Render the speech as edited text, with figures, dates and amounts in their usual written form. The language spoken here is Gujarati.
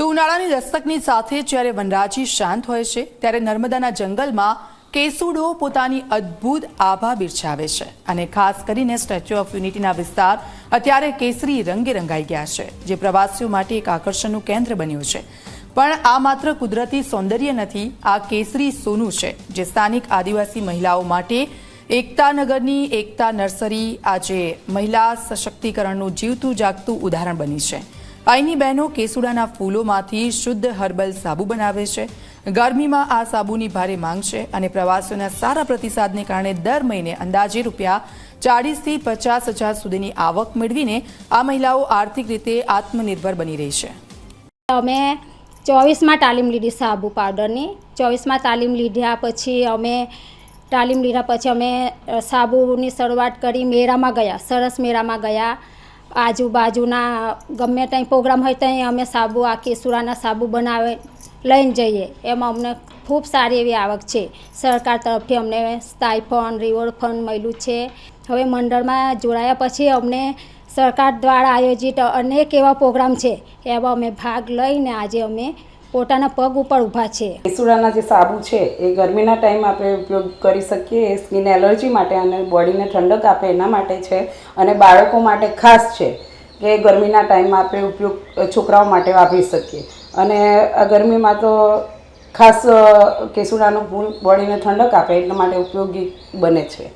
તો ઉનાળાની દસ્તકની સાથે જ્યારે વનરાજી શાંત હોય છે ત્યારે નર્મદાના જંગલમાં કેસુડો પોતાની અદ્ભુત આભા બિરછાવે છે અને ખાસ કરીને સ્ટેચ્યુ ઓફ યુનિટીના વિસ્તાર અત્યારે કેસરી રંગે રંગાઈ ગયા છે, જે પ્રવાસીઓ માટે એક આકર્ષણનું કેન્દ્ર બન્યું છે। પણ આ માત્ર કુદરતી સૌંદર્ય નથી, આ કેસરી સોનું છે, જે સ્થાનિક આદિવાસી મહિલાઓ માટે એકતા નગરની એકતા નર્સરી આજે મહિલા સશક્તિકરણનું જીવતું જાગતું ઉદાહરણ બની છે। અહીંની બહેનો કેસુડાના ફૂલોમાંથી શુદ્ધ હર્બલ સાબુ બનાવે છે। ગરમીમાં આ સાબુની ભારે માંગ છે અને પ્રવાસીઓના સારા પ્રતિસાદને કારણે દર મહિને અંદાજે ₹40,000 થી 50,000 સુધીની આવક મેળવીને આ મહિલાઓ આર્થિક રીતે આત્મનિર્ભર બની રહી છે। અમે 24માં તાલીમ લીધી સાબુ પાવડરની। 24માં તાલીમ લીધા પછી અમે સાબુની શરૂઆત કરી। મેળામાં ગયા, સરસ મેળામાં ગયા। આજુબાજુના ગમે ત્યાં પ્રોગ્રામ હોય ત્યાં અમે સાબુ આ કેસુડાના સાબુ બનાવે લઈને જઈએ। એમાં અમને ખૂબ સારી એવી આવક છે। સરકાર તરફથી અમને સ્ટાઇપન્ડ, રિવોર્ડ ફંડ મળ્યું છે। હવે મંડળમાં જોડાયા પછી અમને સરકાર દ્વારા આયોજિત અનેક એવા પ્રોગ્રામ છે, એમાં અમે ભાગ લઈને આજે અમે પોતાના પગ ઉપર ઊભા છે। કેસુડાના જે સાબુ છે એ ગરમીના ટાઈમ આપણે ઉપયોગ કરી શકીએ। એ સ્કિન એલર્જી માટે અને બોડીને ઠંડક આપે એના માટે છે, અને બાળકો માટે ખાસ છે કે ગરમીના ટાઈમમાં આપણે ઉપયોગ છોકરાઓ માટે વાપરી શકીએ। અને આ ગરમીમાં તો ખાસ કેસુડાનું ફૂલ બોડીને ઠંડક આપે એટલા માટે ઉપયોગી બને છે।